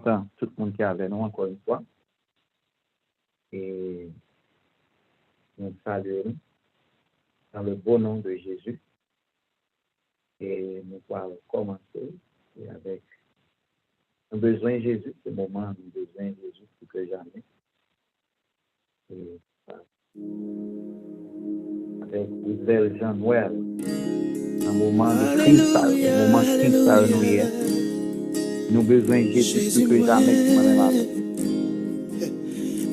content, tout le monde qui est avec nous encore une fois. Et nous saluons dans le beau nom de Jésus. Et nous allons commencer avec un besoin de Jésus, ce moment, un besoin de Jésus plus que jamais. Et avec Isabelle Jean-Noël, un moment de cristal, un moment cristal nous hier. Nous besoin de Jésus plus que jamais,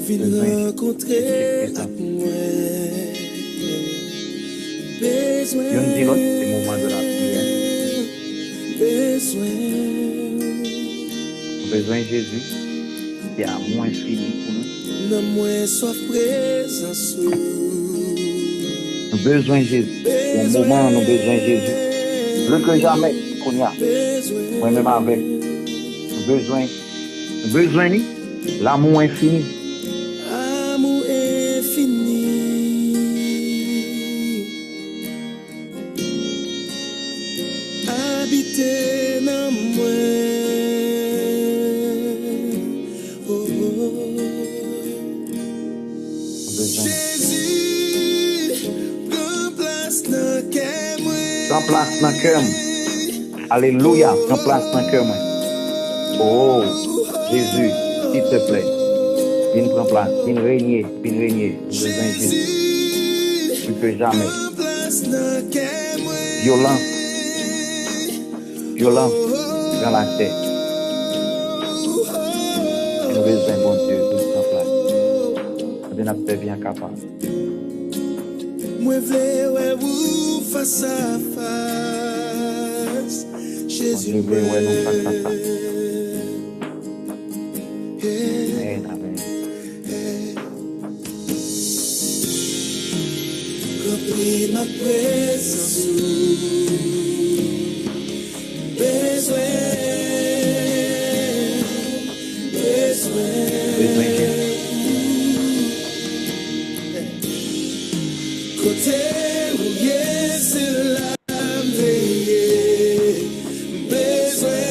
besoin rencontrer avec moi. Nous dit l'autre, c'est le moment de la prière. Nous besoin de Jésus, c'est amour infini pour nous. Nous besoin de Jésus. Au moment, nous besoin de Jésus. Plus que jamais, qu'on y a. Moi-même avec. Nous besoin de l'amour infini. Amour infini. Habiter dans moi. Jésus, prends place dans cœur moi. Prends place dans cœur moi. Alléluia, prends place dans cœur moi. Oh, Jésus, s'il te plaît, viens prendre place, viens régner, nous besoin de Jésus, plus que jamais. Violence dans la tête. Nous besoin de bon Dieu, viens prendre place. Viens après, bien capable. Moi, je veux vous face à face. Jésus, je veux nous face à face. Remplis ma présence, besoin. Côté où c'est la veillée, besoin.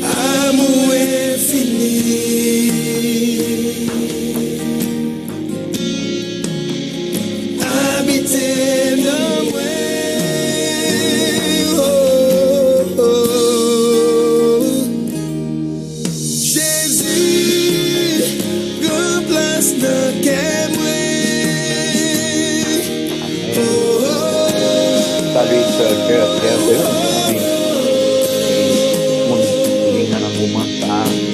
Amour infini. Habiter dans moi. Jésus, prends place dans cœur moi. Salut, sœur, cœur, frère,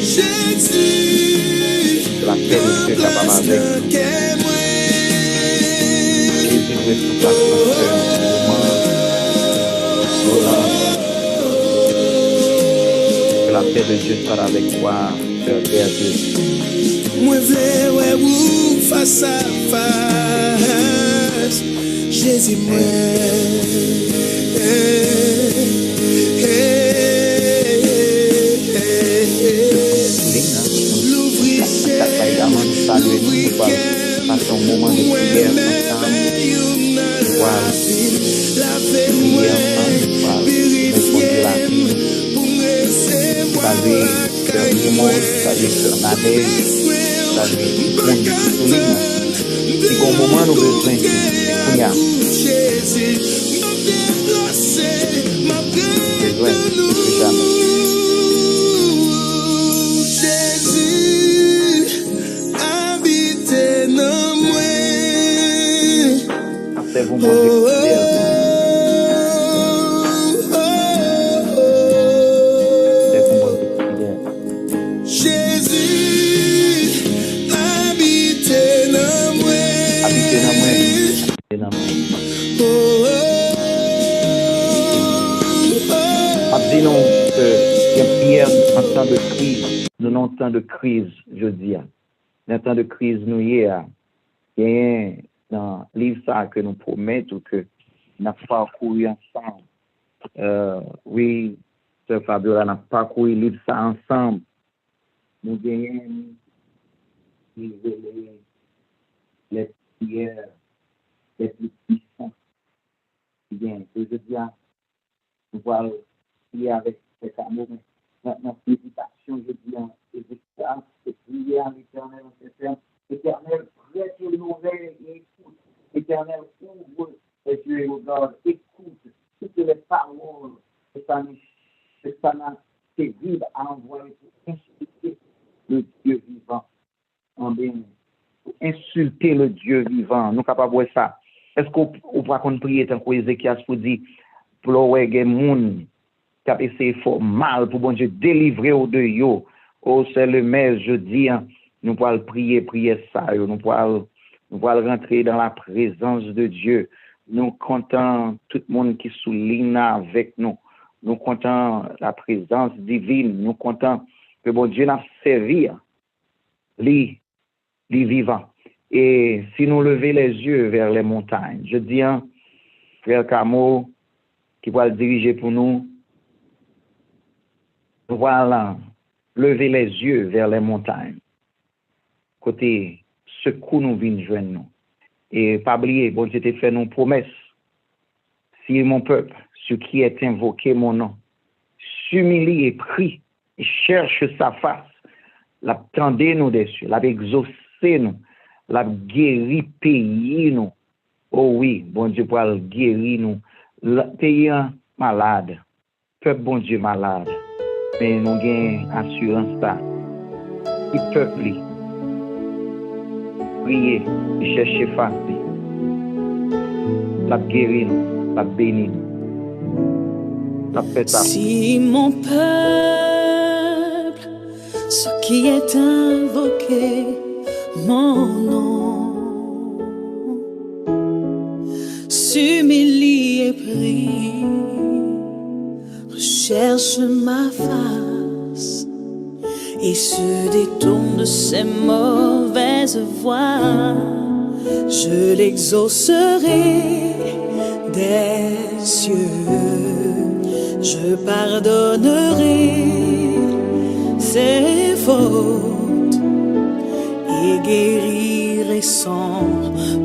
Jésus, la paix de Dieu capable avec nous. Jésus veut tout place dans ce moment. Que la paix de Dieu soit avec toi, sœur Dieu. Moi, je veux vous face à face. Jésus, moi. Saluer nous pour passer un moment de prière ensemble. Voilà. Prière ensemble. Répondre la vie. Saluer Sœur Dumont, saluer Sœur Nadège, saluer tout le monde. C'est qu'au moment nous besoin de prière. Besoin de jamais. C'est vous mon Jésus, habitez dans moi. Habitez dans moi. Dis-nous que prière en temps de crise, nous en temps de crise, je dis. Dans temps de crise, nous y a dans le livre ça que nous promettons que nous avons parcouru ensemble. Oui, Sœur Fabiola, nous avons parcouru le livre ça ensemble. Nous gagnons les prières est plus puissant. Bien, je dis, nous voilà prier avec cet amour. Maintenant, méditation, je dis, c'est ça, c'est prier à l'Éternel, Éternel, prête nos oreilles et écoute. Éternel, ouvre les yeux et regarde, écoute toutes les paroles que ça n'a terrible à envoyer pour insulter le Dieu vivant. En bien, pour insulter le Dieu vivant. Nous sommes capables de ça. Est-ce qu'on va prier tant qu'Ézéchias pour dire, pour le gens qui a essayé fort mal pour bon Dieu délivrer au de yo. Oh, c'est le maire, je dis, nous pouvons prier ça, nous pouvons rentrer dans la présence de Dieu. Nous comptons tout le monde qui souligne avec nous. Nous comptons la présence divine. Nous comptons que bon Dieu n'a servi, les vivants. Et si nous levons les yeux vers les montagnes, je dis, frère Camo, qui va le diriger pour nous, voilà, lever les yeux vers les montagnes. Côté secours nous vient joindre nous. Et pas oublier, bon Dieu t'a fait nos promesses. Si mon peuple, ce qui est invoqué mon nom, s'humilie et prie, et cherche sa face, la tendez nous dessus, la exaucer nous, la guéri pays nous. Oh oui, bon Dieu pour guérir nous. Pays malade, peuple bon Dieu malade. Mais nous avons assurance ça. Qui peuple, prier, chercher face, la guérir nous, la bénir nous, la fait ça. Si mon peuple, ce qui est invoqué, mon nom, s'humilie et prie, recherche ma face et se détourne de ses mauvaises voies, je l'exaucerai des cieux, je pardonnerai ses fautes et guérirai son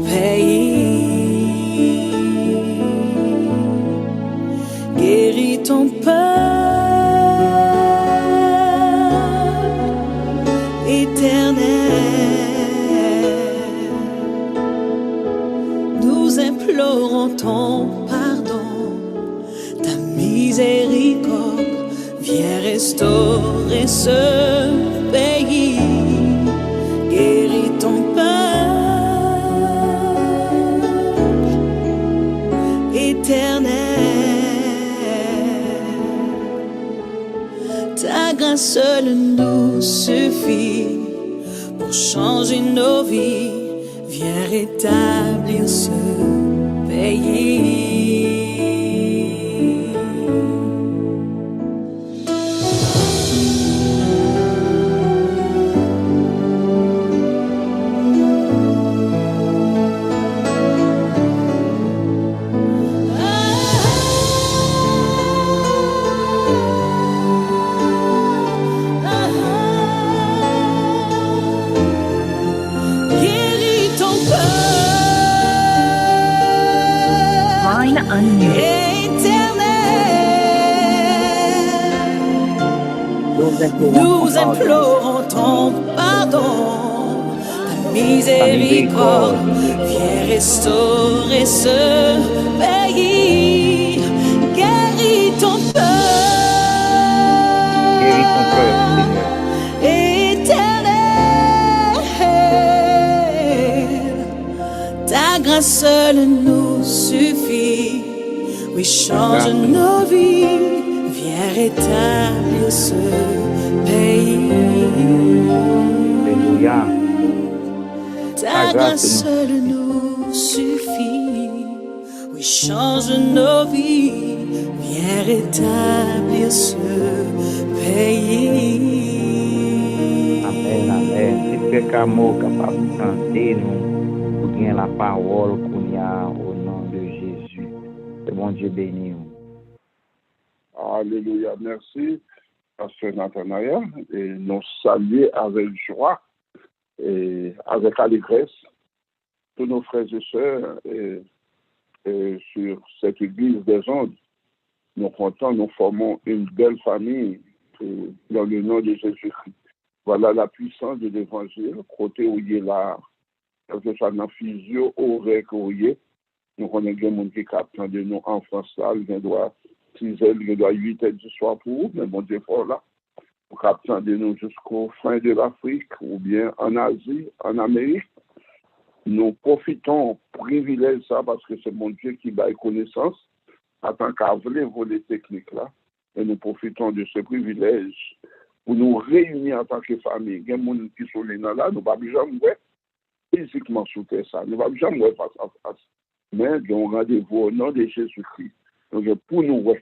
pays. Guéris ton peuple éternel. Nous implorons ton pardon, ta miséricorde. Viens restaurer ce pays. Guéris ton peuple éternel. Ta grâce seule nous suffit pour changer nos vies. Viens rétablir ce pays. Nous implorons ton pardon, ta miséricorde. Viens restaurer ce pays. Guéris ton peuple éternel. Ta grâce seule nous suffit. Oui, change nos vies. Viens rétablir ce pays. Alléluia. Ta grâce seule nous suffit. Oui, change nos vies. Viens rétablir ce pays. Amen, amen. C'est très amour capable de chanter nous pour bien la parole qu'on y a au nom de Jésus. Que bon Dieu bénisse. Alléluia, merci, Pasteur Nathanaël, et nous saluer avec joie et avec allégresse tous nos frères et sœurs sur cette église des ondes. Nous comptons, nous formons une belle famille dans le nom de Jésus-Christ. Voilà la puissance de l'évangile, côté où il est là, que ça n'a physio, au récoyer. Nous connaissons des gens qui captent de nous en France, là, il doit 6 heures, il doit 8 heures du soir pour vous, mais bon Dieu, là. Nous captons de nous jusqu'au fin de l'Afrique, ou bien en Asie, en Amérique. Nous profitons, privilège ça, parce que c'est mon Dieu qui baille connaissance, en tant qu'avler voler technique là, et nous profitons de ce privilège pour nous réunir en tant que famille. Il y a des gens qui sont là, nous ne pouvons pas jamais physiquement soutenir ça, nous ne pouvons pas jamais face à face. Mais nous rendez-vous au nom de Jésus-Christ. Donc pour nous,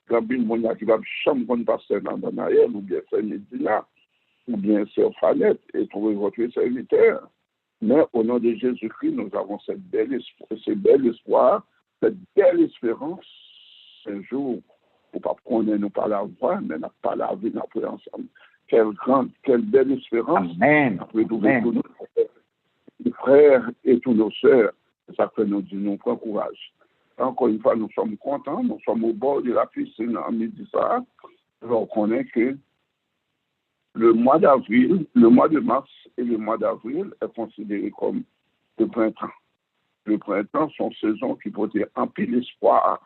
quand il y a des gens qui ne peuvent pas passer dans Daniel, ou bien Sœur Médina, ou bien Sœur Fanette, et trouver votre serviteur. Mais au nom de Jésus-Christ, nous avons ce bel espoir, cette belle espérance. Un jour, pour pas qu'on nous pas la voix, mais n'a pas la vie, après ensemble. Quelle belle espérance. Amen. Après tous nos frères et tous nos sœurs, ça fait nous dire, nous prend courage. Encore une fois, nous sommes contents, nous sommes au bord de la piscine en midi ça. On connaît que le mois d'avril, le mois de mars et le mois d'avril est considéré comme le printemps. Le printemps sont saisons qui portent un pile espoir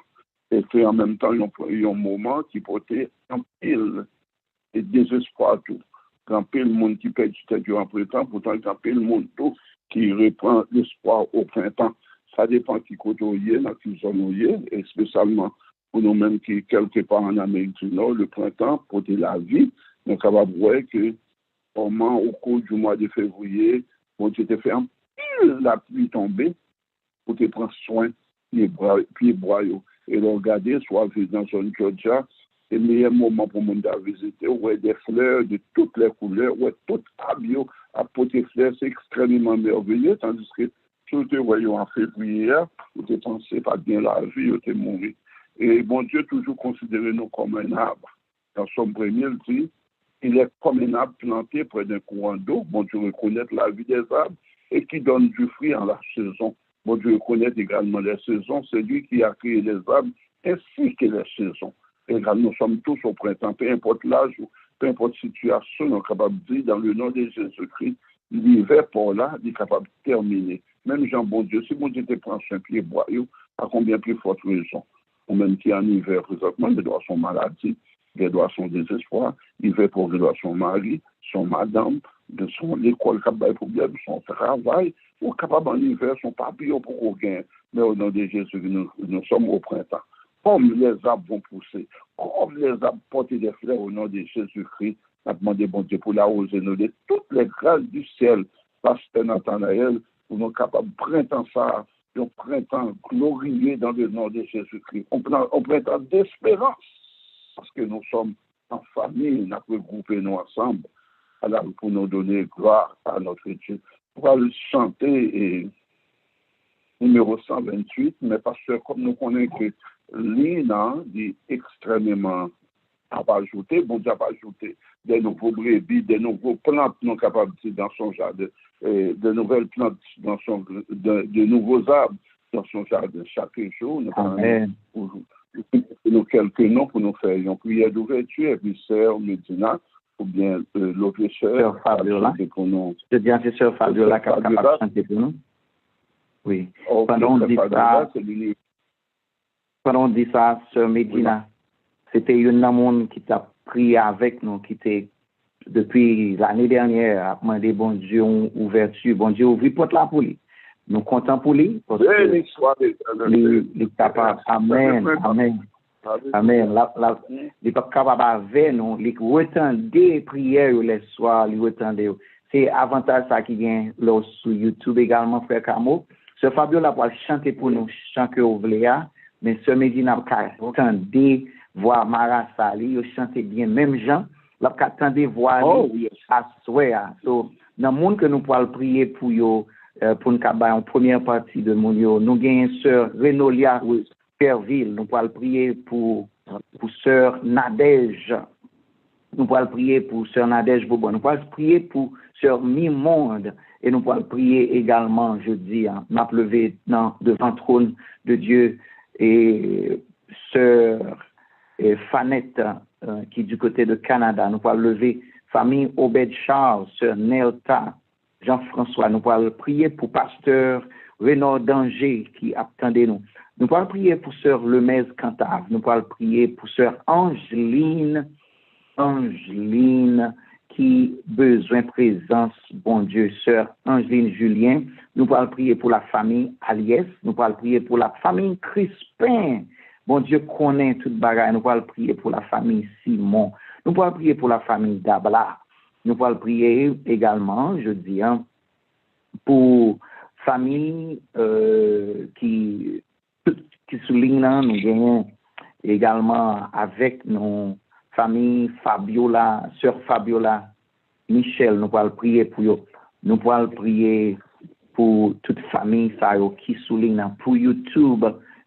et puis en même temps, il y a un moment qui porte un pile et désespoir tout. Un pile monde qui perd du temps durant le printemps, pourtant un pile monde tout qui reprend l'espoir au printemps. Ça dépend qui côté où il est, dans quelle zone où il est, et spécialement pour nous-mêmes qui, quelque part en Amérique du Nord, le printemps porte la vie. Donc, on va voir que au cours du mois de février, on t'était fait un pile la pluie tomber pour te prendre soin des pieds boyaux. Et de regarder, soit dans la zone Georgia, c'est le meilleur moment pour monde à visiter. Ouais, des fleurs de toutes les couleurs, ouais, tout habillé à porter fleurs, c'est extrêmement merveilleux, tandis que tout te voyons en février, où tu pensé pas bien la vie, où tu mort. Et bon Dieu toujours considéré nous comme un arbre. Dans son premier, il dit, il est comme un arbre planté près d'un courant d'eau. Bon Dieu reconnaît la vie des arbres et qui donne du fruit en la saison. Bon Dieu reconnaît également les saisons. C'est lui qui a créé les arbres ainsi que les saisons. Et là, nous sommes tous au printemps. Peu importe l'âge, peu importe la situation, nous sommes capables de dire dans le nom de Jésus-Christ, l'hiver pour là, il est capable de terminer. Même Jean, bon Dieu, si bon Dieu te prend un pied boyau, à combien plus forte raison? Ou même qui est en hiver présentement, il doit son maladie, il doit son désespoir, il veut pour il doit son mari, son madame, de son école, capable problème, son travail, ou capable en hiver, son papillon pour qu'on gagne. Mais au nom de Jésus, nous sommes au printemps. Comme les arbres vont pousser, comme les arbres portent des fleurs au nom de Jésus-Christ, on a demandé bon Dieu pour l'arroser nous de toutes les grâces du ciel, Pasteur Nathanaël, pour nous capables de printemps ça, un printemps glorieux dans le nom de Jésus-Christ. On printemps d'espérance, parce que nous sommes en famille, nous avons regroupé nous ensemble, alors pour nous donner gloire à notre Dieu. On va le chanter numéro 128, mais parce que comme nous connaissons que l'INA dit extrêmement à pas ajouter, bon Dieu a pas ajouté des nouveaux brebis, des nouveaux plantes non capables dans son jardin, de nouvelles plantes dans son, de nouveaux arbres dans son jardin chaque jour. Nous quelques noms pour nous faire une prière d'ouverture et puis Sœur Médina ou bien l'autre sœur Fabiola. Je dis à Sœur Fabiola qui a capable de chanter pour nous. Oui. Pendant on dit ça, Sœur Médina, c'était une monde qui t'a prié avec nous, qui était depuis l'année dernière, a demandé bon Dieu ouverture, bon Dieu ouvre porte là pour lui. Nous comptons pour lui parce que il est capable. Amen, amen, amen. Il est pas capable avec nous, il retend des prières les soirs, il retend des. C'est avantage ça qui vient là sur YouTube également, frère Camo. Ce Fabiola va chanter pour nous, chant que vous voulez, mais ce Médina attendez voir Mara Sali, il chante bien, même Jean, il attendez voir à souhait. So, dans le monde que nous pouvons prier pour nous, pour nous en première partie de mon nous avons une sœur Renolia Perville, nous pouvons prier pour sœur Nadège. Nous pouvons prier pour sœur Nadège Bourbon, nous pouvons prier pour sœur Mi-Monde Et nous pouvons prier également, je dis, m'a levé devant le trône de Dieu et sœur Fanette qui est du côté de Canada. Nous pouvons lever famille Obed Charles, sœur Nelta, Jean-François. Nous pouvons prier pour pasteur Renaud Danger qui attendait nous. Nous pouvons prier pour sœur Lemez Cantave. Nous pouvons prier pour sœur Angeline qui besoin de présence, bon Dieu, sœur Angeline Julien. Nous pouvons prier pour la famille Aliès. Nous pouvons prier pour la famille Crispin. Bon Dieu connaît toute bagaille. Nous pouvons prier pour la famille Simon. Nous pouvons prier pour la famille Dabla. Nous pouvons prier également, je dis, pour famille qui souligne, nous gagnons également avec nos familles Fabiola, sœur Fabiola, Michel, nous pouvons prier pour eux. Nous pouvons prier pour toute famille ça qui souligne. Pour YouTube,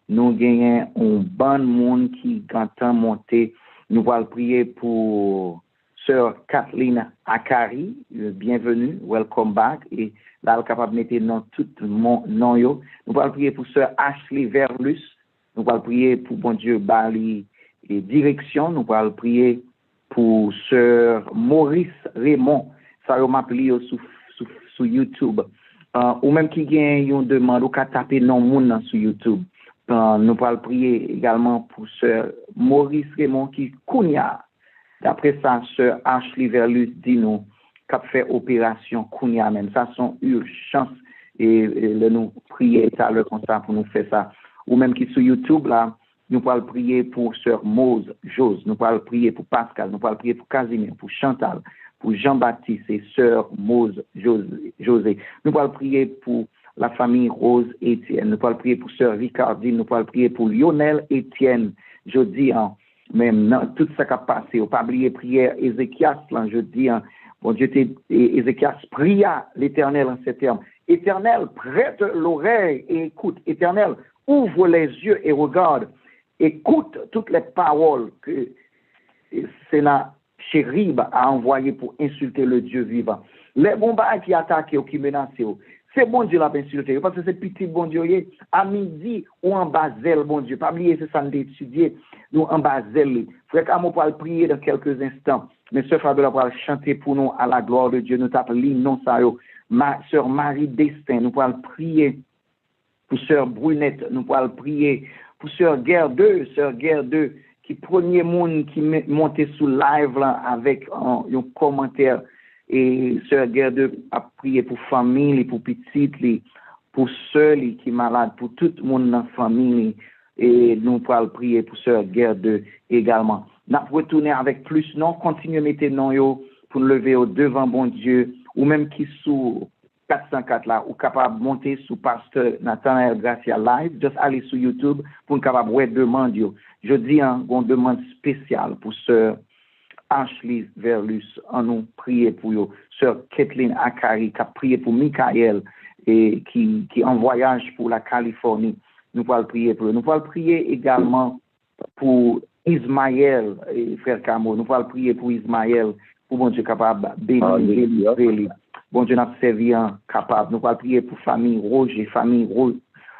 nous gagnons un bon monde qui entend monter. Nous pouvons prier pour sœur Kathleen Akari, bienvenue, welcome back. Et là, elle est capable de mettre dans tout mon nom. Nous pouvons prier pour sœur Ashley Verlus. Nous pouvons prier pour bon Dieu Bali et direction. Nous pouvons prier pour sœur Maurice Raymond. Ça m'a appelé sur YouTube. Ou même qui gagne une demande ou qu'à taper non monde sur YouTube. Nous pouvons prier également pour sœur Maurice Raymond qui Kounia. D'après ça, sœur Ashley Verlus dit nous qu'a fait opération Kounia même. Ça sont urgence et nous prier tout à l'heure comme ça pour nous faire ça. Ou même qui sur YouTube là, nous pouvons prier pour sœur Mose Jose, nous pouvons prier pour Pascal, nous pouvons prier pour Casimir, pour Chantal, pour Jean-Baptiste et sœur Mose José. Nous pouvons prier pour la famille Rose Étienne, nous pouvons prier pour sœur Ricardine, nous pouvons prier pour Lionel Étienne. Je dis même dans tout ça qui a passé, on pas oublier prière Ézéchias là, je dis bon Dieu Ézéchias pria l'Éternel en ces termes. Éternel, prête l'oreille et écoute. Éternel, ouvre les yeux et regarde. Écoute toutes les paroles que Sénachérib a envoyées pour insulter le Dieu vivant. Les bombes qui attaquent ou qui menacent, c'est bon Dieu l'a insulté. Parce que c'est petit bon Dieu. À midi ou en Basel, bon Dieu. Pas oublier, c'est ça nous étudier. Nous en Basel. Frère Camo pour prier dans quelques instants. Mais sœur Fabiola pour chanter pour nous à la gloire de Dieu. Nous tapons l'hymne ça. Ma sœur Marie Destin, nous pouvons prier pour sœur Brunette, nous pouvons prier pour sœur Guerre 2, qui premier monde qui montait sous live là avec un commentaire et sœur Guerre 2 a prié pour famille, pour petite, pour sœur qui est malade, pour tout le monde dans la famille et nous pouvons prier pour sœur Guerre 2 également. Nous retourner avec plus non, continuez à mettre non yo pour lever au devant bon Dieu ou même qui sous 404 là, ou capable de monter sous pasteur Nathanael Gracia Live, juste aller sur YouTube pour capable de demander. Je dis une demande spéciale pour sœur Ashley Verlus, en nous prier pour eux. Sœur Kathleen Akari qui a prié pour Michael et qui en voyage pour la Californie. Nous pouvons prier pour eux. Nous pouvons prier également pour Ismaël et frère Camo. Nous pouvons prier pour Ismaël pour bon Dieu capable bénir. Bon Dieu n'a servi capable. Nous pouvons prier pour famille Roger, famille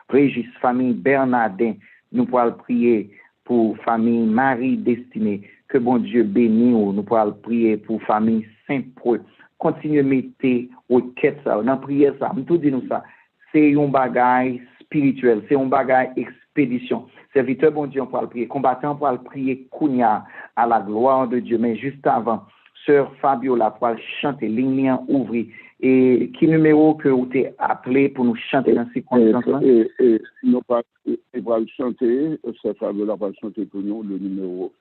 Régis, famille Bernardin. Nous pouvons prier pour famille Marie Destinée. Que bon Dieu bénisse. Nous pouvons prier pour famille Saint-Preux. Continuez à mettre au quête ça. Dans la prière ça. Nous tout dit nous ça. C'est un bagage spirituel. C'est un bagage expédition. Serviteur bon Dieu, on peut le prier. Combattant, on peut le prier. Kounia à la gloire de Dieu. Mais juste avant, sœur Fabiola pour chanter, ligne ouvrie. Et qui numéro que vous avez appelé pour nous chanter dans ces circonstances-là? Et nous pas chanter, sœur Fabiola va chanter pour nous le numéro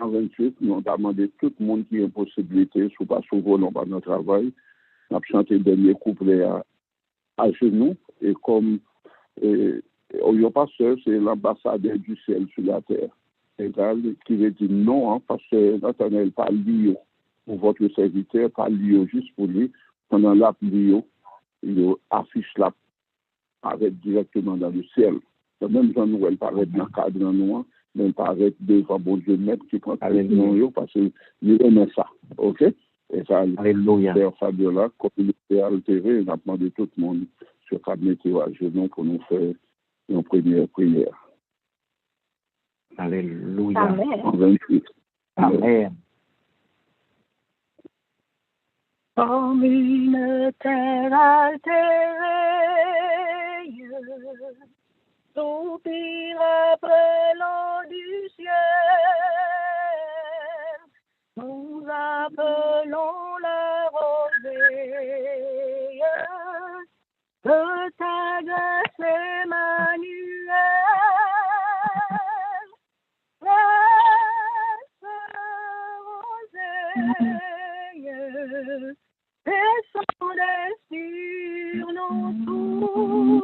128. Nous avons demandé tout le monde qui a une possibilité, soit pas souvent dans notre travail, nous avons chanté le dernier couplet à genoux. Et comme on pas seul, c'est l'ambassadeur du ciel sur la terre. Qui veut dire non, parce que Nathanaël parle lui pour votre serviteur, parle lui juste pour lui. Pendant la pluie, il affiche la paraît directement dans le ciel. Même quand nous, elle paraît dans le cadre noir, mais elle paraît devant bon Dieu maître qui prend avec nous parce qu'il aime ça. OK? Et ça, Alléluia. Père Fabiola, communauté altérée, on a demandé tout le monde sur cap météo à genoux pour nous faire une première prière. Alléluia. Amen. En 28. Amen. Comme une terre altérée, soupire après l'eau du ciel, nous appelons la rosée, de ta grâce Emmanuel. Descendez sur nous tous,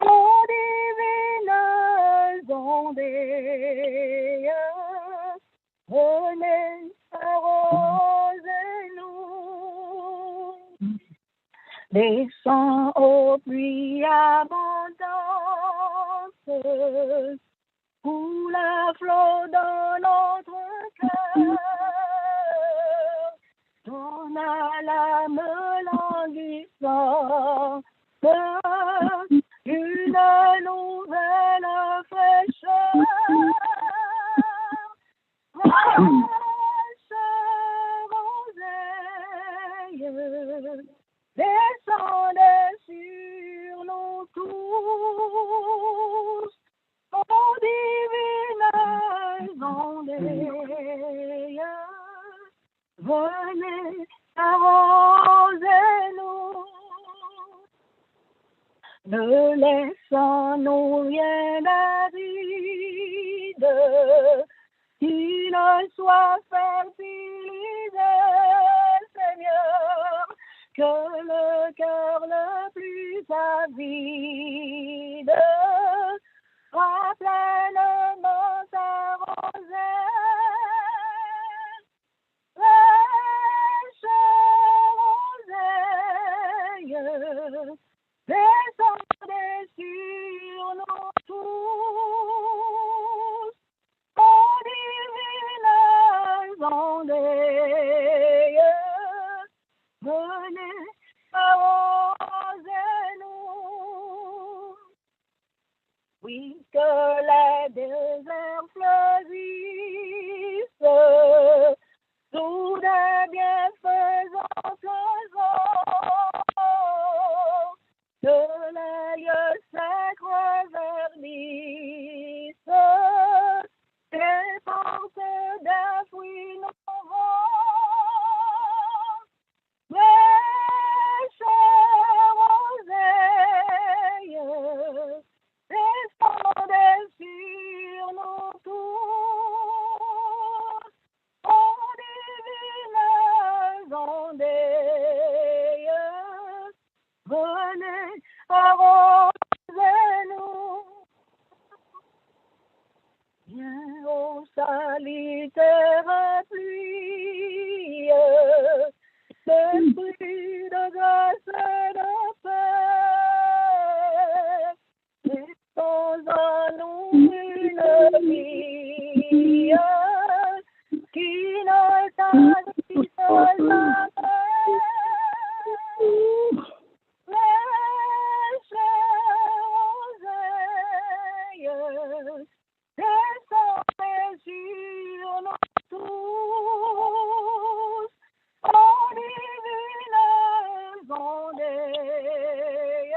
ô divines ondées, venez arroser-nous. Descends au pluie abondante, coule à flot dans notre cœur, donne à l'âme languissante une nouvelle fraîcheur. Fraîche roseille, descendez sur nous tous, ô divines ondées, venez arroser-nous. Ne laissons-nous rien d'aride qui ne soit fertilisé, Seigneur, que le cœur le plus avide soit pleinement arrosé. Fraîche roseille, descendez sur nous tous, ô divines ondées, venez arroser-nous. Oui, que les déserts fleurissent sous des bienfaisants trésors, que les lieux sacres verdissent, des portes d'un fruit nouveau. Fraîche roseille, descendez sur nous tous, ô divines ondées, venez arroser-nous. Viens au salutaire pluie, l'esprit de grâce et de paix, répand en nous une vie qui ne t'habite jamais. Fraîche roseille, descendez sur nous tous, ô divines ondées,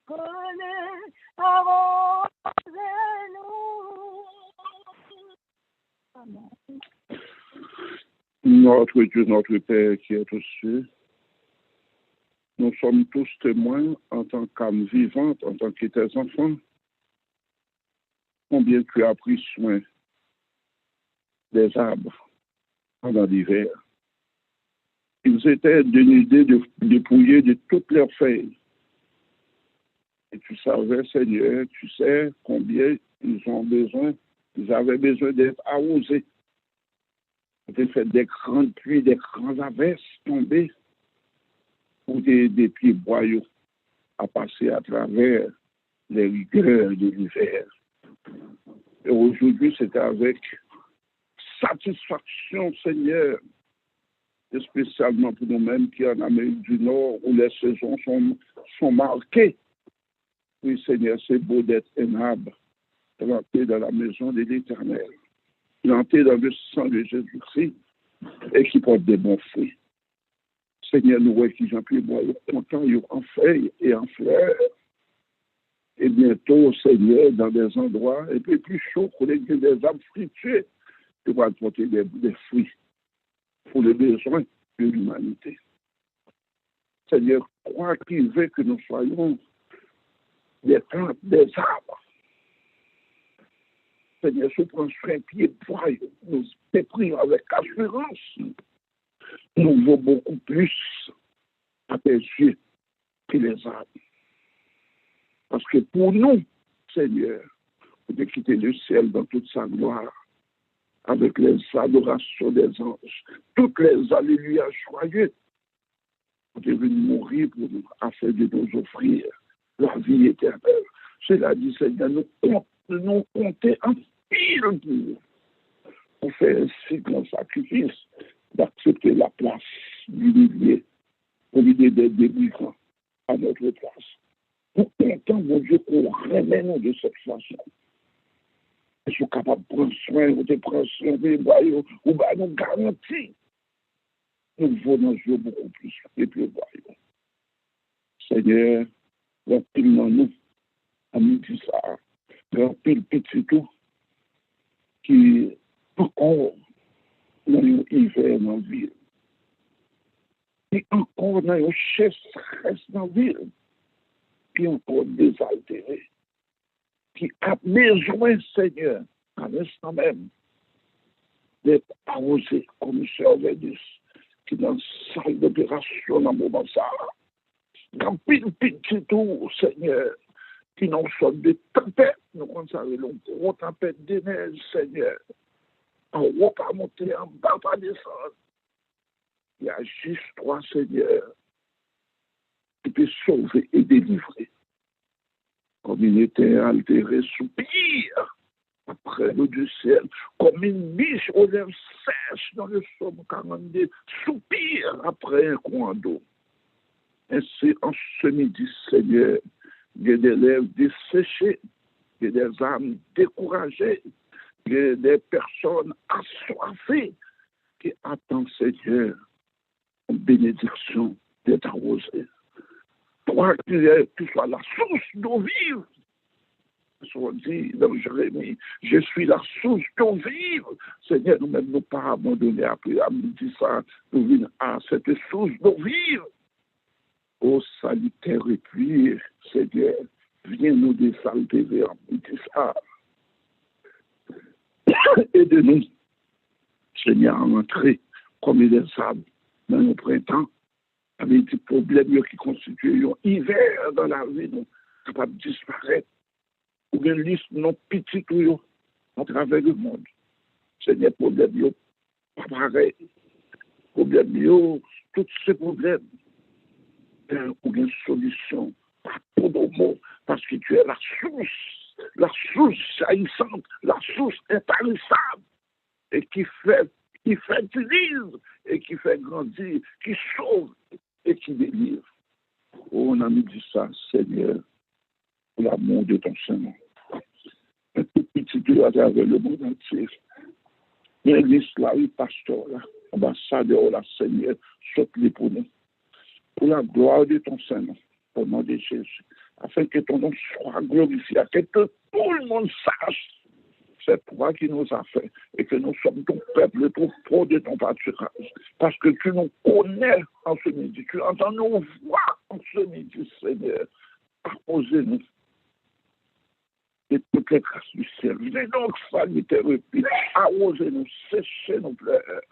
venez arroser-nous. Amen. Notre Dieu, notre Père qui est aux cieux, nous sommes tous témoins en tant qu'âme vivante, en tant que tes enfants, combien tu as pris soin des arbres pendant l'hiver. Ils étaient dénudés, dépouillés de toutes leurs feuilles. Et tu savais, Seigneur, tu sais combien ils avaient besoin d'être arrosés. Tu as fait des grandes pluies, des grandes averses tombées pour des pieds boyaux à passer à travers les rigueurs de l'hiver. Et aujourd'hui, c'est avec satisfaction, Seigneur, et spécialement pour nous-mêmes qui en Amérique du Nord, où les saisons sont marquées. Oui, Seigneur, c'est beau d'être aimable, planté dans la maison de l'Éternel, planté dans le sang de Jésus-Christ et qui porte des bons fruits. Seigneur, nous voyons qui Jean-Pierre Bois, content, en feuilles et en fleurs. Et bientôt, Seigneur, dans des endroits un peu plus chauds, pour les des arbres fructueux, tu vas porter des fruits pour les besoins de l'humanité. Seigneur, quoi qu'il veut que nous soyons des plantes, des arbres. Seigneur, si on prend soin pied bois, nous pris avec assurance. Nous vaut beaucoup plus à tes yeux que les arbres. Parce que pour nous, Seigneur, vous avez quitté le ciel dans toute sa gloire, avec les adorations des anges, toutes les alléluia joyeux. Vous êtes venu mourir pour nous, afin de nous offrir la vie éternelle. Cela dit, Seigneur, nous compter en pile pour faire ainsi grand sacrifice, d'accepter la place du millier, pour l'idée d'être délivrant à notre place. Pour content, mon Dieu, qu'on remet nous de cette façon. Ils sont capables de prendre soin, de prendre soin des boyaux, ou bien nous garantir. Nous voulons jouer beaucoup plus et plus boyaux. Seigneur, remplis nous, à midi ça, remplis le petit tout, qui encore dans l'hiver dans la ville. Et encore dans le chef reste dans la ville. Qui encore désaltéré, qui a besoin, Seigneur, à l'instant même, d'être arrosé comme M. Védus, qui est dans la salle d'opération dans le moment ça. Quand pile petit tour, Seigneur, qui n'en sont des tempêtes, nous conservons une grosse tempête de neige, Seigneur. En haut, pas monter, en bas, pas descendre. Il y a juste toi, Seigneur, qui peut sauver et délivrer. Comme il était altéré, soupir après l'eau du ciel, comme une biche aux lèvres sèches dans le psaume 42, soupir après un coin d'eau. Ainsi, en ce midi, Seigneur, il y a des lèvres desséchées, il y a des âmes découragées, il y a des personnes assoiffées qui attendent, Seigneur, en bénédiction d'être arrosées. Toi qui sois la source d'eau vive. On dit dans Jérémie, je suis la source d'eau vive. Seigneur, nous-mêmes nous pas abandonner après à midi ça, nous venons à cette source d'eau vive. Ô salutaire et puis, Seigneur, viens nous désaltérer en midi ça. Aide-nous, Seigneur, à entrer comme des sables dans nos printemps, avec des problèmes qui constituent un hiver dans la vie, nous capables de disparaître, ou bien liste non petite à travers le monde. Seigneur, problème, pas pareil. Problème, tous ces problèmes, ou bien solution, pas pour nos mots, parce que tu es la source jaillissante, la source intarissable, et qui fertilise, et qui fait grandir, qui sauve, et qui délivre. Oh, on a mis dit ça, Seigneur, pour l'amour de ton Seigneur. Un tout petit peu à travers le monde entier. L'église là, le pasteur là, ambassadeur là, Seigneur, saute-les pour nous. Pour la gloire de ton Seigneur, au nom de Jésus, afin que ton nom soit glorifié, afin que tout le monde sache c'est toi qui nous as fait et que nous sommes ton peuple, le troupeau de ton pâturage. Parce que tu nous connais en ce midi, tu entends nos voix en ce midi, Seigneur. Arrosez-nous de toutes les grâces du ciel. Venez donc salutaire et puis arrosez-nous, séchez nos pleurs.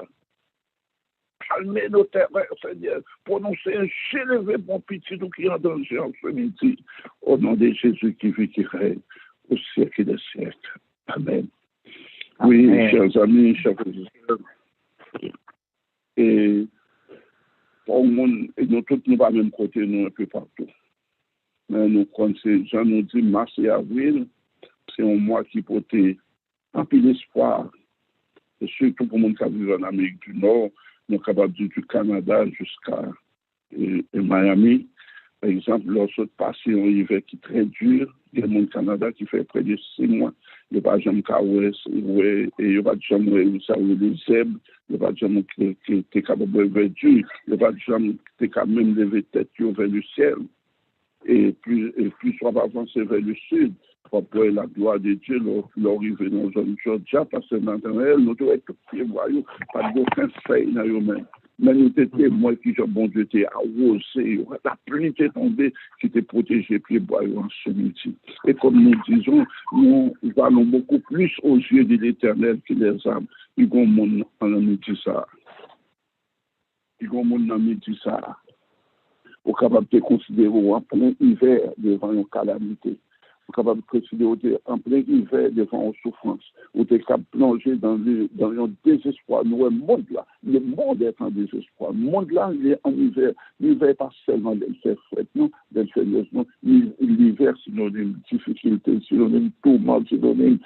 Calmez nos terreurs, Seigneur. Prononcez un chélevé mon petit nous qui est en danger en ce midi. Au nom de Jésus qui vit, qui règne au siècle des siècles. Amen. Oui, chers amis, chers frères, et pour le monde, et nous tous nous pas même côté, nous un peu partout. Mais nous, quand Jean nous dit mars et avril, c'est un mois qui portait un peu d'espoir surtout pour mon qui vivent en Amérique du Nord, nous sommes capables du Canada jusqu'à Miami. Par exemple, lorsque passer un hiver qui est très dur, il y a mon Canada qui fait près de 6 mois. Il n'y a pas de gens qui il n'y a pas de gens qui ont les zèbres, il n'y a pas de gens qui sont capables de lever Dieu, il n'y a pas de gens qui sont capables même de lever tête vers le ciel. Et plus on va avancer vers le sud, pour la gloire de Dieu, l'arrivée dans la zone Georgia, parce que maintenant, nous devons être prévoyants, pas d'aucun fait dans eux-mêmes. Mais nous étions témoins qui, bon Dieu, était arrosé, la pluie était tombée, qui était protégé, puis boyau en ce midi. Et comme nous disons, nous allons beaucoup plus aux yeux de l'Éternel que les âmes. Il y a un monde dans le midi ça. Il y a un monde dans le midi ça. Vous êtes capable de considérer en plein hiver devant une calamité. Vous êtes capable de considérer en plein hiver devant une souffrance. Vous êtes capable de plonger dans un désespoir. Nous, le monde est en désespoir. Le monde là, il est en hiver. L'hiver, pas seulement de faire fret, non, de faire non. L'hiver, synonyme difficulté, synonyme tourment, synonyme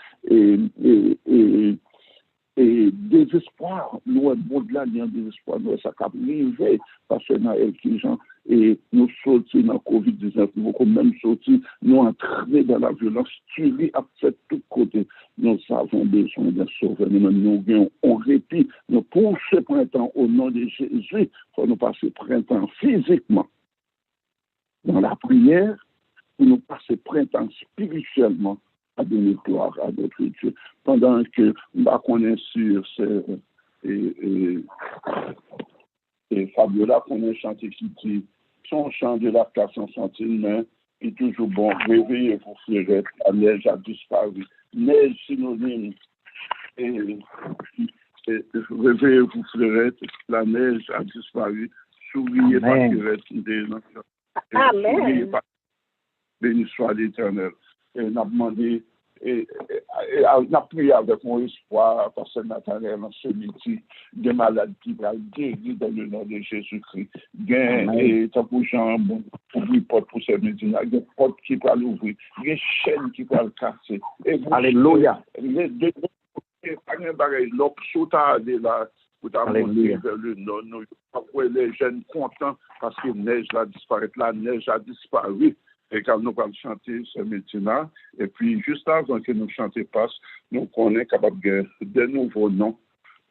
et désespoir. Nous, le monde là, il y a un désespoir. Nous, ça cap l'hiver, parce que dans qui gens. Et nous sortis dans la COVID-19, nous avons même sorti, nous entrés dans la violence, tuerie à fait tout côté. Nous avons besoin d'un sauveur. Nous avons un répit. Nous pour ce printemps, au nom de Jésus, il faut nous passer printemps physiquement dans la prière, pour nous passer printemps spirituellement à donner gloire à notre Dieu. Pendant que nous connaissons sur et Fabiola qu'on a chanté qui dit son chant de la 400 centimes, mais il est toujours bon. Réveillez pour fleurette, la neige a disparu. Neige synonyme. Réveillez pour fleurette, la neige a disparu. Souriez par fleurette. Amen. Béni soit l'Éternel. Et on a demandé, et on a prié avec mon espoir, parce que Nathanaël, en ce midi, des malades qui vont guérir dans le nom de Jésus-Christ. Et tant pour Jean, ouvrir porte pour ce midi, des portes qui vont l'ouvrir, des chaînes qui vont le casser. Alléluia. Les deux, l'opsota de la, pour monter vers le nord, après les jeunes contents, parce que la neige va disparaître, la neige a disparu. Et quand nous allons chanter ce matin-là, et puis juste avant que nous chantions passe, nous sommes capables de nouveaux noms.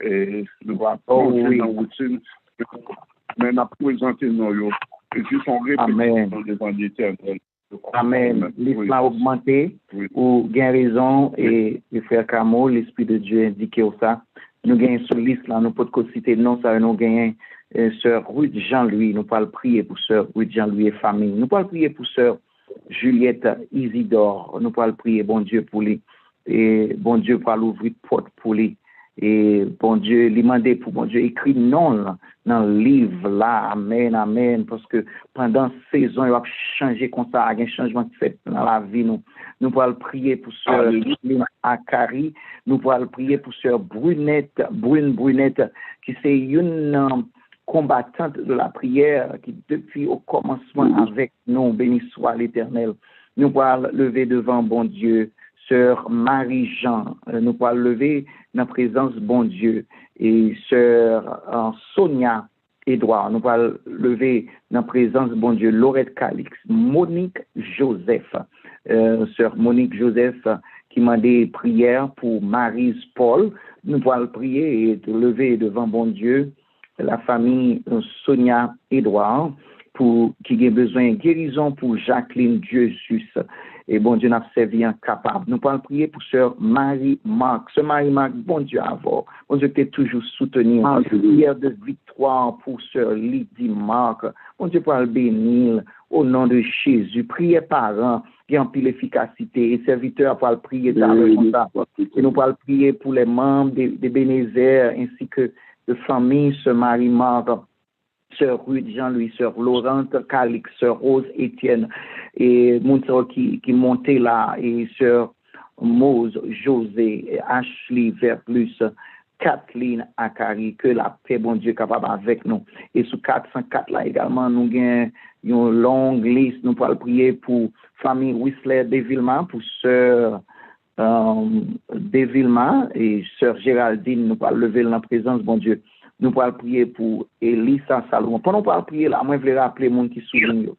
Et nous allons plonger dans la routine, mais nous présenter nos et juste on répète devant l'Éternel. Amen. L'islam a augmenté, ou gain raison, et le frère Camo, l'Esprit de Dieu indiqué ça. Nous gagnons sur l'islam, nous pouvons citer non, ça nous gagnons sœur Ruth Jean-Louis, nous pouvons prier pour sœur Ruth Jean-Louis et famille. Nous pouvons prier pour sœur Juliette Isidore, nous pouvons prier, bon Dieu, pour lui. Et bon Dieu, pour l'ouvrir porte pour lui. Et bon Dieu, lui demander pour bon Dieu, écrit non dans le livre là, amen, amen, parce que pendant saison, il va changer comme ça, il y a un changement qui fait dans la vie. Nous pouvons prier pour sœur Akari, nous pouvons prier pour sœur Brunette, qui c'est une combattante de la prière, qui depuis au commencement avec nous, béni soit l'Éternel. Nous pouvons lever devant bon Dieu, sœur Marie-Jean, nous pouvons lever dans la présence bon Dieu, et sœur Sonia Edouard, nous pouvons lever dans la présence bon Dieu, Laurette Calix, Monique Joseph, sœur Monique Joseph, qui m'a des prières pour Maryse Paul, nous pouvons prier et lever devant bon Dieu, la famille Sonia Edouard, pour qui a besoin de guérison pour Jacqueline Dieu-Sus. Et bon Dieu n'a servi incapable. Nous pouvons prier pour sœur Marie-Marc. Sœur Marie-Marc, bon Dieu avant. Bon Dieu t'es toujours soutenu. Prière de victoire pour sœur Lydie Marc. Bon Dieu pour le bénir au nom de Jésus. Priez parents qui ont pile efficacité. Et serviteurs pour le prier comme ça. Et nous pouvons prier pour les membres des Bénézères ainsi que de famille, sœur Marie-Marc. Sœur Ruth Jean-Louis, sœur Laurente Calix, sœur Rose Étienne, et mon sœur qui montait là, et sœur Mose José, Ashley Verplus, Kathleen Akari, que la paix, bon Dieu, capable avec nous. Et sous 404 là également, nous avons une longue liste, nous pouvons prier pour famille Whistler de Villemont, pour sœur de Vilma et sœur Géraldine, nous allons lever la présence, bon Dieu. Nous allons prier pour Elisa Salomon. Pendant qu'on va prier là, moi je voulais rappeler les gens qui soulignent.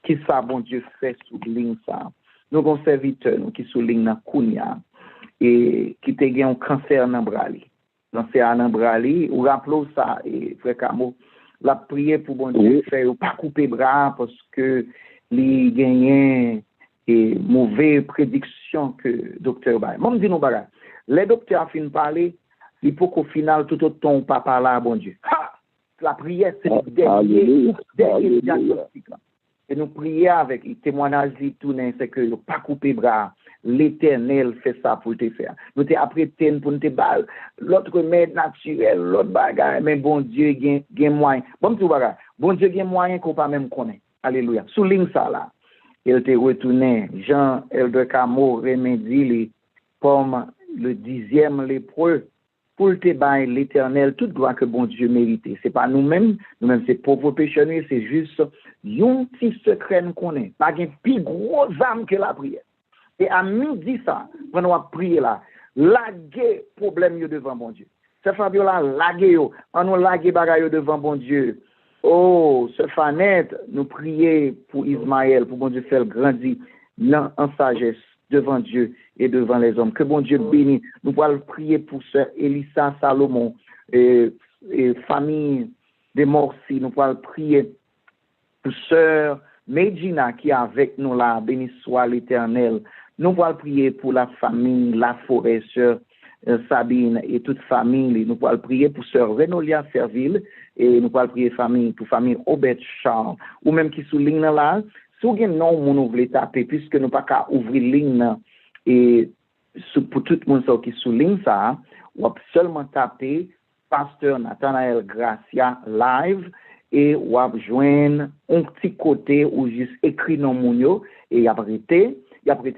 Qui ça, bon Dieu, fait souligne ça. Nous avons un serviteur qui souligne dans Kounia et qui a un cancer dans le bras. Cancer dans le bras, ou rappelons ça, et frère Camo, la prière pour bon Dieu, faire pas couper bras parce que les gagnants et mauvaise prédiction que docteur Baye. Moi, je dis non, bagarre. Les docteurs finissent parler, il faut qu'au final, tout autant papa là, bon Dieu. Ha! La prière, c'est le dernier diagnostic. Et nous prions avec le témoignage de tout, c'est que pas couper bras. L'Éternel fait ça pour te faire. Nous t'es apprêté pour nous te battre. L'autre remède naturel, l'autre bagarre, mais bon Dieu, il y a moyen. Bon, tout bagarre. Bon Dieu, il y a moyen qu'on pas même connaître. Alléluia. Souligne ça là. Il te retourné. Jean Elder Camo remédie les comme le 10e lépreux. Pour te bailler l'Éternel, toute gloire que bon Dieu mérite. C'est pas nous-mêmes c'est pauvres pécheurs, c'est juste un petit secret nous connaît. Pas un plus gros âme que la prière. Et à midi ça, quand on va prier là, laguer problème devant bon Dieu. C'est Fabiola, laguer yo, on nous laguer bagaille devant bon Dieu. Oh, ce fanette, nous prier pour Ismaël, pour bon Dieu faire grandir en sagesse devant Dieu et devant les hommes. Que bon Dieu bénisse. Nous allons prier pour sœur Elisa Salomon et famille des Morsi. Nous allons prier pour sœur Medina qui est avec nous là. Béni soit l'Éternel. Nous allons prier pour la famille, la forêt, sœur Sabine et toute famille. Nous allons prier pour sœur Renolia Serville et nous allons prier pour famille Obed Charles ou même qui souligne là. Si vous avez non, vous voulez taper, puisque nous pas qu'à ouvrir ligne et pour tout le monde qui souligne ça, vous pouvez seulement taper Pasteur Nathanael Gracia live et vous pouvez joindre un petit côté ou juste écrit non mounio et il a prêté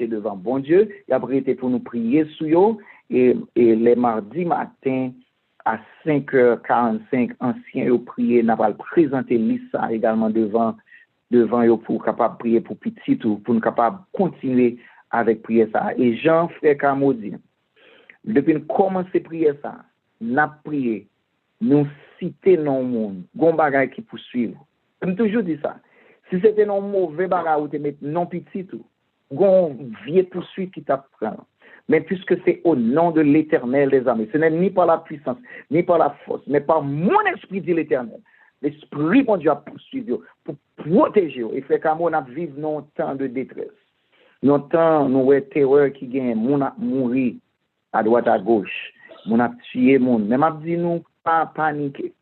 devant bon Dieu, il a prêté pour nous prier sur eux et les mardis matin à 5h45 anciens au prier, n'a pas présenter Lisa également devant eux pour capable prier pour petit ou pour nous capable continuer avec prier ça. Et Jean frère Camo dit, depuis nous commencer prier ça, n'a prié, nous citer non monde, gon bagay qui poursuivre. Comme toujours dit ça. Si c'était non mauvais bagay ou te mettre non petit tout, gon vieux poursuite qui t'apprend. Mais puisque c'est au nom de l'Éternel des armées, ce n'est ni par la puissance, ni par la force, mais par mon esprit dit l'Éternel. L'esprit, mon Dieu, a poursuivi pour protéger. Et fait qu'on a vécu dans un temps de détresse. Dans un temps, nous avons terreur qui gagne, on a mouru à droite, à gauche. On a tué, mon. Mais m'a dit nous, pas paniquer.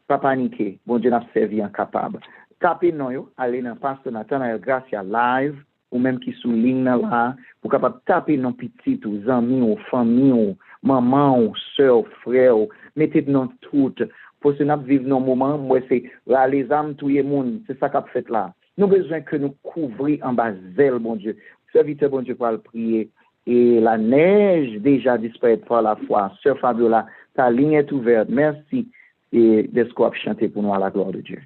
Pas paniquer. Bon Dieu, n'a servi incapable. Tapez non, yo, allez dans Pasteur Nathanael Gracia live, ou même qui souligne là, pour capable taper nos petits, aux amis, aux familles, aux mamans, aux soeurs, aux frères, mettez dans toutes. Pour que nous vivions nos moments, moi, c'est là, les âmes, tout le monde, c'est ça qu'a fait là. Nous avons besoin que nous couvrions en bas zèle, bon Dieu. Serviteur, bon Dieu, pour le prier. Et la neige déjà disparaît par la foi. Sœur Fabiola, ta ligne est ouverte. Merci et de ce qu'on a chanté pour nous à la gloire de Dieu.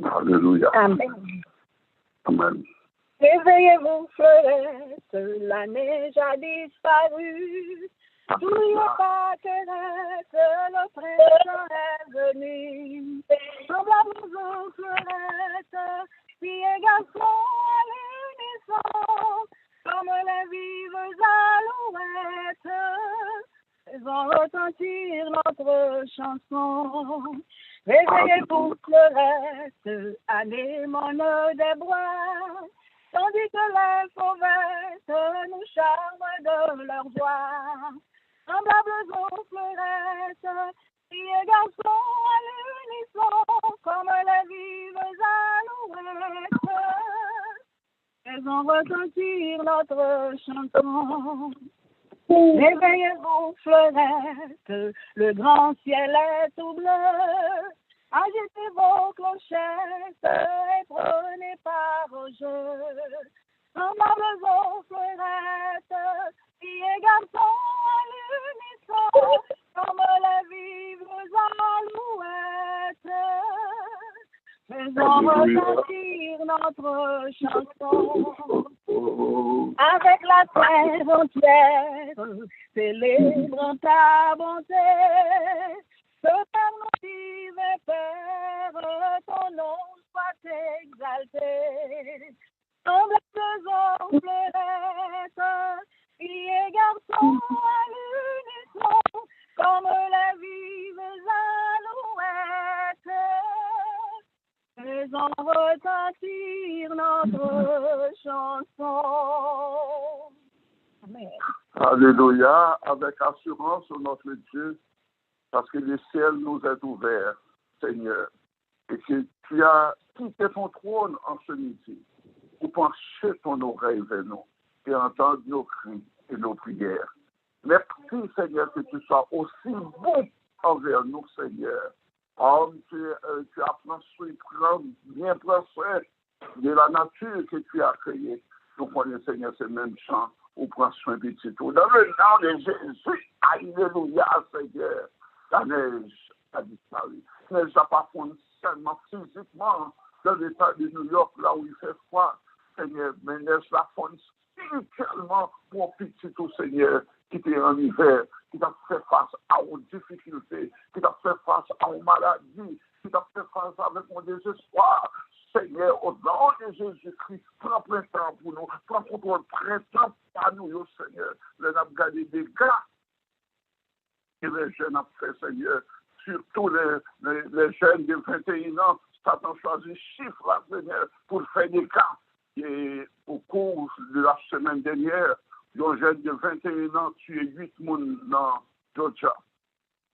Alléluia. Amen. Amen. Réveillez-vous, fleurette, la neige a disparu. N'oubliez pas que le printemps est venu. Semblable aux fleurettes, filles et garçons à l'unisson, comme les vives alouettes, faisons retentir notre chanson. Réveillez-vous, fleurette, anémone des bois, tandis que les fauvettes nous charment de leur voix. Semblables aux fleurettes, filles et garçons à l'unisson, comme les vives alouettes, faisons retentir notre chanson. Réveillez-vous, fleurette, le grand ciel est tout bleu. Agitez vos clochettes et prenez part au jeu. Semblables aux fleurettes, filles et garçons à l'unisson, comme les vives alouettes, faisons retentir notre chanson. Avec la terre entière, célébrant ta bonté, ce Père nous divin Père, ton nom soit exalté. Semble faisant fleurette, filles et garçons à l'unisson, comme les vives alouettes, faisant retentir notre chanson. Amen. Alléluia, avec assurance sur notre Dieu, parce que le ciel nous est ouvert, Seigneur, et que tu as quitté ton trône en ce midi pour pencher ton oreille vers nous et entendre nos cris et nos prières. Merci, Seigneur, que tu sois aussi bon envers nous, Seigneur. Oh, tu as bien pris soin de la nature que tu as créée. Nous connaissons, Seigneur, ces mêmes chants où prend soin petit tout. Dans le nom de Jésus, alléluia, Seigneur, la neige a disparu. La neige n'a pas fondu seulement physiquement dans l'état de New York, là où il fait froid, Seigneur, mais la neige la fondu spirituellement pour petit tout, Seigneur, qui était en hiver, qui t'a fait face à aux difficultés, qui t'a fait face à aux maladies, qui t'a fait face avec mon désespoir. Seigneur, au nom de Jésus-Christ, prends printemps pour nous, prends contrôle printemps par nous, Seigneur. Les avons gardé des gars que les jeunes ont fait, Seigneur. Surtout les jeunes de 21 ans, Satan choisit chiffre, là, Seigneur, pour faire des cas. Et au cours de la semaine dernière, un jeune de 21 ans tué 8 personnes dans Georgia.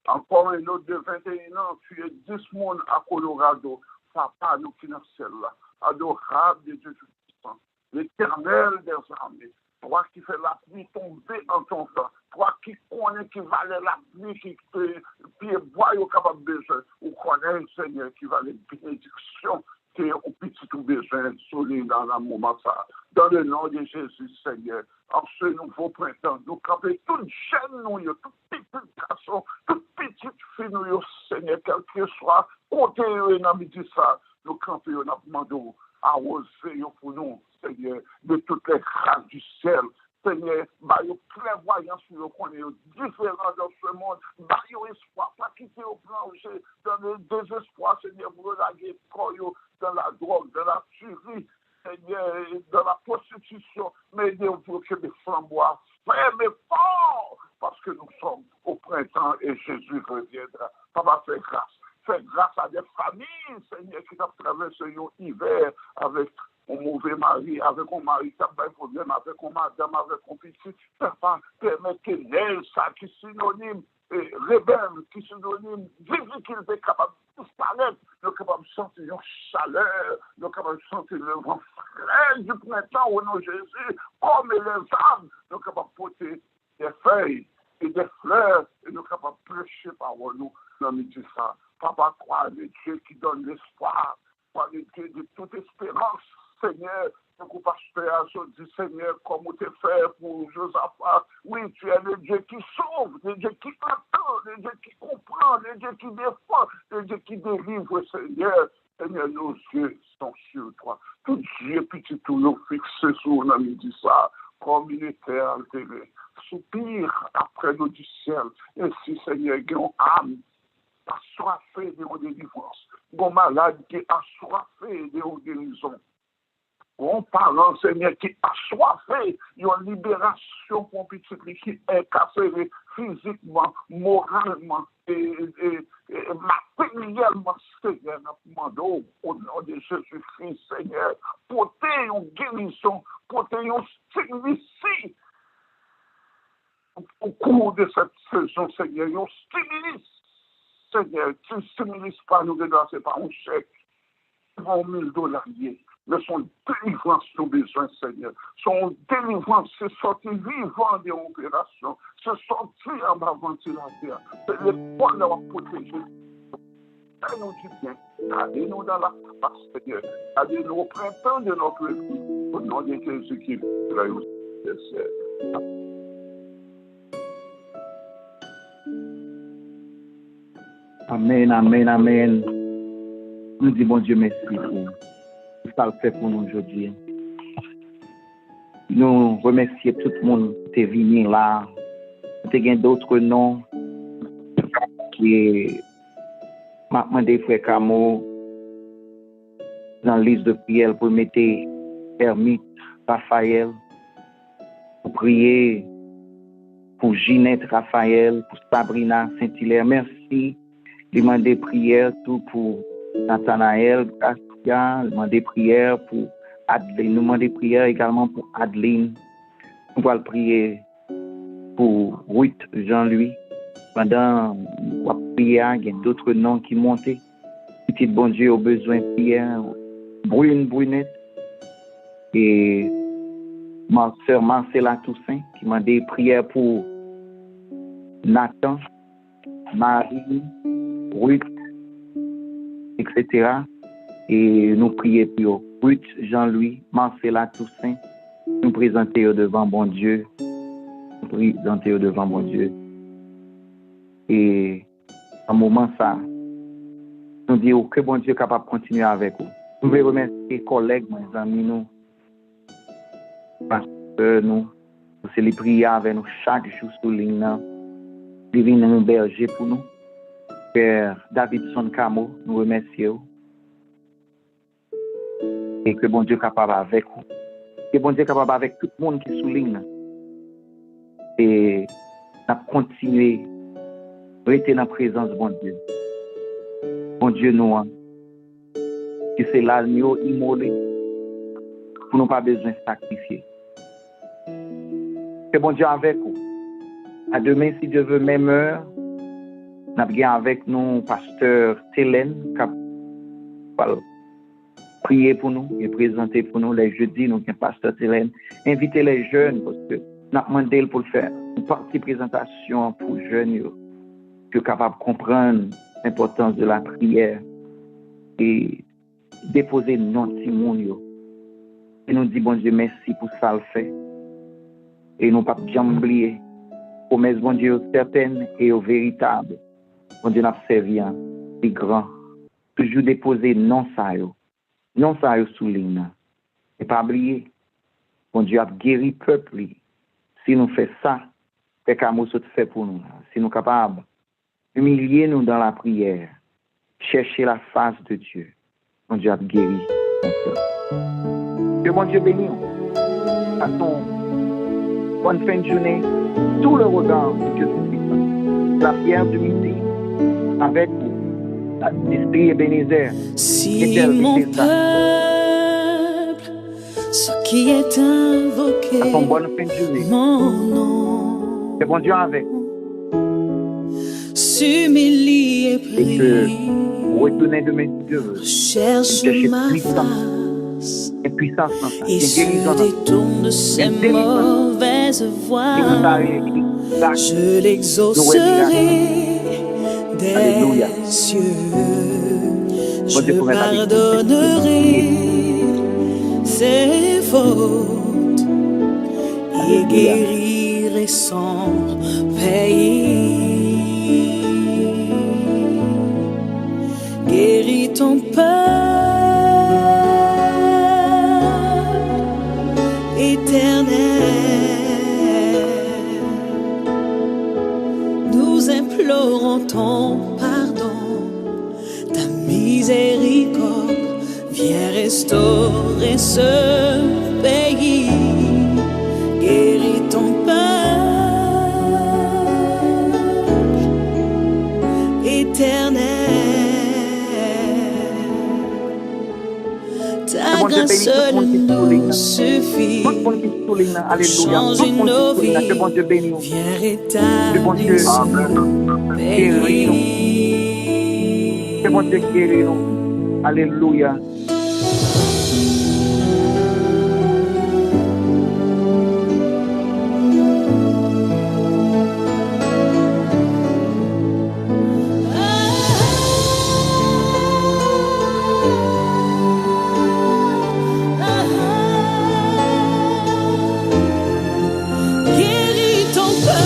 Encore un autre de 21 ans tué 10 personnes à Colorado. Papa, nous qui dans celle-là, adorable de Dieu Tout-Puissant, l'éternel des armées, toi qui fais la pluie tomber en ton temps, toi qui connais qui valait la pluie, qui pied bois au capable de besoin, ou connais, Seigneur, qui valait bénédiction, qui est au petit tout besoin, solide dans le moment ça. Dans le nom de Jésus, Seigneur, en ce nouveau printemps, nous camper toute jeune, nous, toute petite garçon, toute petite fille, nous, Seigneur, quel que soit, côté dans midi ça, nous camper, nous demandons à oser pour nous, Seigneur, de toutes les grâces du ciel. Seigneur, bah, il y a clairvoyance sur le qu'on est différent dans ce monde, bah, il y a espoir, pas quitter au plancher, dans le désespoir, Seigneur, pour relaguer dans la drogue, dans la tuerie, Seigneur, dans la prostitution, mais aidez-nous pour que les flamboirs fermes et forts, parce que nous sommes au printemps et Jésus reviendra. Papa, fais grâce. Fais grâce à des familles, Seigneur, qui ont traversé l'hiver avec un mauvais mari, avec un mari qui a pas de problème, avec une madame, avec un petit. Papa, permet que l'aile, ça, qui est synonyme, rebelle, qui est synonyme, difficulté, capable de disparaître, nous sommes capables de sentir une chaleur, nous sommes capables de sentir le vent frais du printemps au nom de Jésus, comme les arbres, nous sommes capables de porter des feuilles et des fleurs, et nous sommes capables de prêcher par nous dans le midi ça. Papa, crois le Dieu qui donne l'espoir, crois le Dieu de toute espérance, Seigneur. Beaucoup de pasteurs dit, Seigneur, comment tu fais pour Josaphat? Oui, tu es le Dieu qui sauve, le Dieu qui entend, le Dieu qui comprend, le Dieu qui défend, le Dieu qui délivre, Seigneur. Seigneur, nos yeux sont sur toi. Tout Dieu, petit tout, nous fixés sur nous, midi ça, comme une terre altérée. Soupire après nous du ciel. Ainsi, Seigneur, guéris âme. Assoiffé de vos délivrances, vos malades qui assoiffés de vos guérisons, vos parents, Seigneur, qui assoiffés de vos libération pour petit qui est incarcéré physiquement, moralement et matériellement, Seigneur, nous demandons au nom de Jésus-Christ, Seigneur, portez une guérison, portez une stimulation au cours de cette saison, Seigneur, une stimulation. Seigneur, tu ne stimules pas nous de grâce par un chèque, $1 000, mais son délivrance nous besoin, Seigneur. Son délivrance, c'est sortir vivant des opérations, c'est sortir en bas ventilateur, c'est le point d'avoir protégé. Aidez-nous du bien, aidez-nous dans la face, Seigneur, aidez-nous au printemps de notre vie, au nom de Jésus-Christ, Amen, amen, amen. Nous disons, bon Dieu, merci pour ça le fait pour nous aujourd'hui. Nous remercions tout le monde qui est venu là. Il y a d'autres noms qui m'a demandé frère Camo dans la liste de prière pour mettre Hermite Raphaël, pour prier pour Ginette Raphaël, pour Sabrina Saint-Hilaire. Merci. Demander prière tout pour Nathanaël Gastia, demander prière pour Adeline. Nous demander prière également pour Adeline. Nous allons prier pour Ruth Jean-Louis. Pendant la prière, il y a d'autres noms qui montent. Petit bon Dieu au besoin de prière. Brunette. Et ma soeur Marcella Toussaint qui m'a demandé prière pour Nathan, Marie, Ruth, etc. Et nous prions pour Ruth, Jean-Louis, Marcella Toussaint. Nous présenter devant bon Dieu. Nous présenter devant bon Dieu. Et à un moment ça, nous disons que bon Dieu est capable de continuer avec vous. Nous voulons remercier les collègues, mes amis, nous, pasteurs, nous, c'est les prières avec nous chaque jour sur ligne. Ils viennent nous berger pour nous. Père Davidson Camo, nous remercions. Et que bon Dieu est capable avec vous. Que bon Dieu est capable avec tout le monde qui est sous ligne. Et nous continuer à rester dans la présence de bon Dieu. Bon Dieu, nous, que c'est l'agneau immolé pour nous pas besoin de sacrifier. Que bon Dieu avec vous. À demain, si Dieu veut, même heure, nous avons avec nous pasteur Télène qui va prier pour nous et présenter pour nous les jeudis. Nous avons pasteur Télène. Inviter les jeunes parce que nous avons demandé pour le faire une partie présentation pour les jeunes qui sont capables de comprendre l'importance de la prière et déposer notre monde. Et nous disons, bon Dieu, merci pour ça le fait. Et nous ne pouvons jamais oublier. Promesse, bon Dieu, certaine et véritable. Bon Dieu, nous avons servi les grands. Toujours déposer non ça sous ligne. Et pas oublier. Bon Dieu a guéri le peuple. Si nous faisons ça, c'est qu'amour se fait pour nous. Si nous sommes capables humilier nous dans la prière, chercher la face de Dieu. Bon Dieu a guéri. Que bon Dieu bénisse. Passons bonne fin de journée. Tout le regard de Dieu Tout-Puissant. La prière du midi avec vous. L'esprit Ebenezer. Si mon peuple, ce qui est invoqué, Passons bonne fin de journée. mon nom, Que bon Dieu avec vous. s'humilie et Et que prie, vous retournez demain si Dieu veut. cherche ma face Et puissance dans ça. et Et se guérison dans ça. détourne de ses Et délivrance. mauvaises Et vous voies. avez écrit. Je l'exaucerai des Alléluia. cieux. Bon Dieu, Je pour être avec vous. pardonnerai ses fautes et Alléluia. guérirai son pays. Guéris ton peuple éternel. Nous implorons ton pardon, ta miséricorde. Viens restaurer ce pays. Guéris ton peuple éternel. Ta grâce seule nous suffit Tout le monde qui est sous ligne, pour alléluia. Tout changer le monde nos qui est sous ligne, que vies. bon Dieu bénisse. Viens Que bon Dieu rétablir ce guérit nous. pays. Que bon Dieu guérit nous. Alléluia. Guéris ton peuple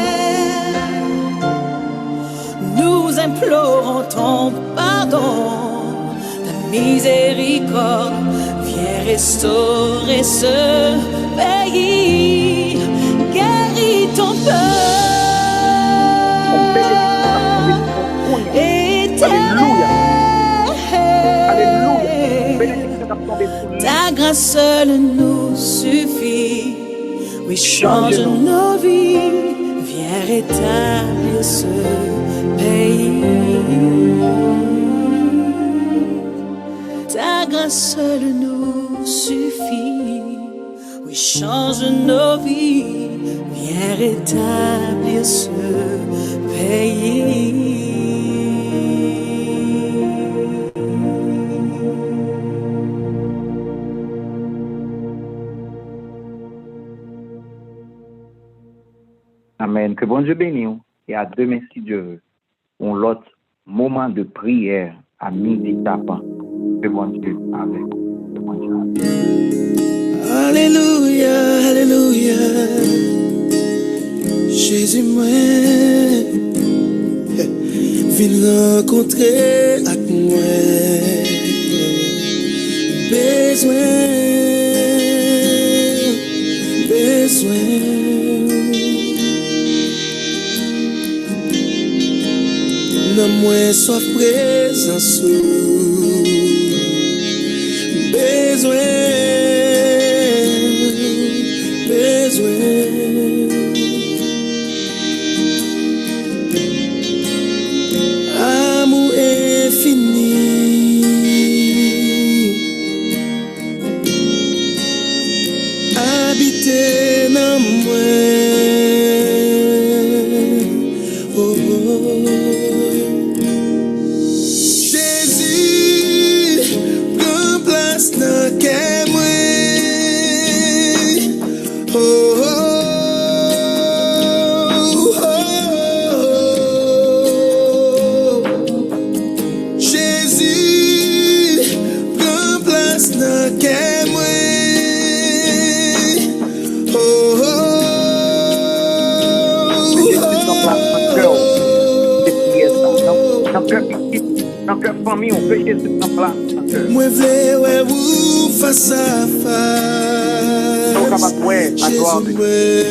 éternel. restaurer ce pays, guéris ton peuple éternel. Ta grâce seule nous suffit. Oui, change nos vies, viens rétablir ce pays. Ta grâce seule nous suffit. Oui, change nos vies, viens rétablir ce pays. Amen. Que bon Dieu bénisse. Et à demain, si Dieu veut, on l'autre moment de prière à midi tapant. Que bon Dieu avec. Que bon Dieu avec. Alléluia, alléluia. Jésus, moi, viens rencontrer avec moi. Besoin. Non, moi, soif présence. Besoin. Amour infini. Habiter dans moi. Oh. Jésus, prends place dans quel moi. Oh, oh, oh, oh. Jésus, prends place dans quel moi. Oh, oh, Dans cœur famille, on peut Jésus dans place. Moi, ouais, vous face à face. Donc, la gloire de Dieu.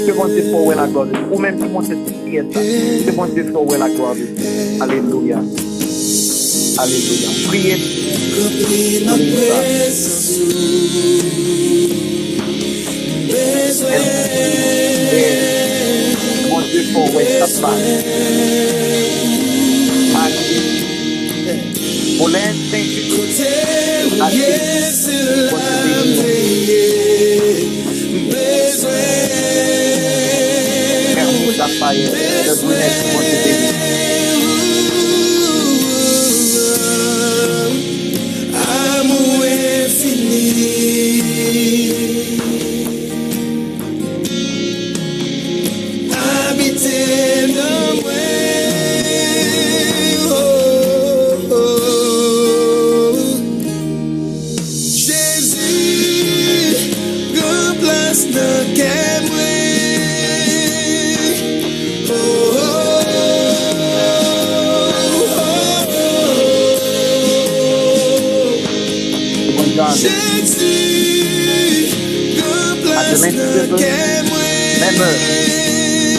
C'est bon Dieu pour la gloire de Dieu. Ou même si mon esprit est ça. C'est bon Dieu pour la gloire de Dieu. Alléluia. Alléluia. Priez. Remplis ma présence. Bon Dieu pour sa place. Pour l'instinct du côté, amour infini. Habiter dans moi. Jésus, remplace le quai moi. Même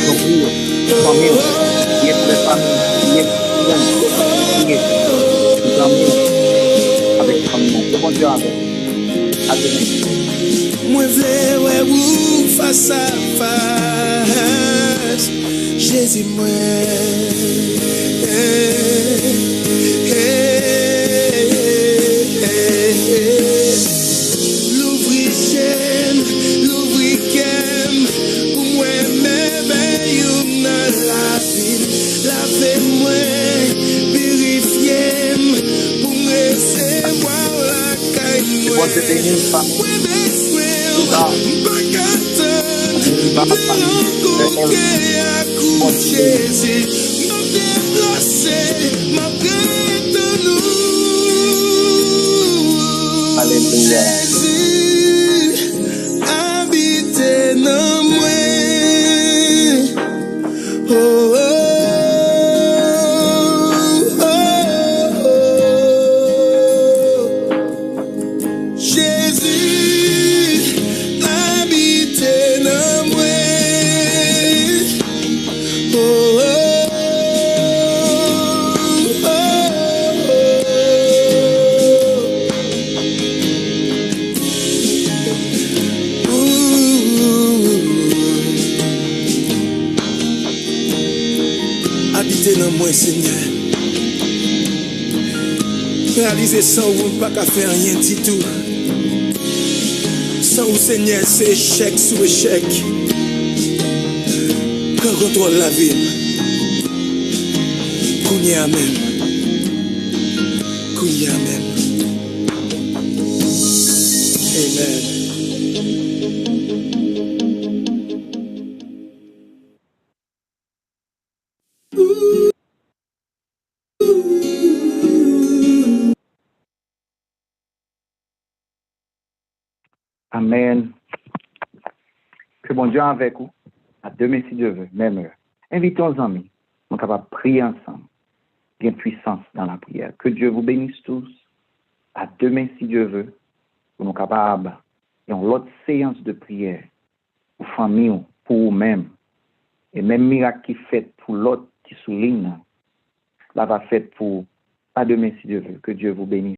l'ouvrir, famille, il est très famille, il est avec famille. C'est bon Dieu avec. À demain. Moi, ouais, vous face à face. Jésus, moi. Bon Dieu bénisse famille. Alléluia. Jésus, habitez dans moi. Oh, oh, oh, oh. Jésus. moi, Seigneur. Réaliser sans vous, pas qu'à faire rien du tout. Sans vous, Seigneur, c'est échec sur échec. Prends contrôle la vie. Kounia même. Kounia même. Amen. Amen. Que bon Dieu avec vous. À demain si Dieu veut, même heure. Invitons nos amis. On est capable de prier ensemble. Bien puissance dans la prière. Que Dieu vous bénisse tous. À demain si Dieu veut. Nous sommes capables dans l'autre séance de prière pour famille, pour vous-même. Et même miracle qui fait pour l'autre qui souligne, là va fait pour à demain si Dieu veut. Que Dieu vous bénisse.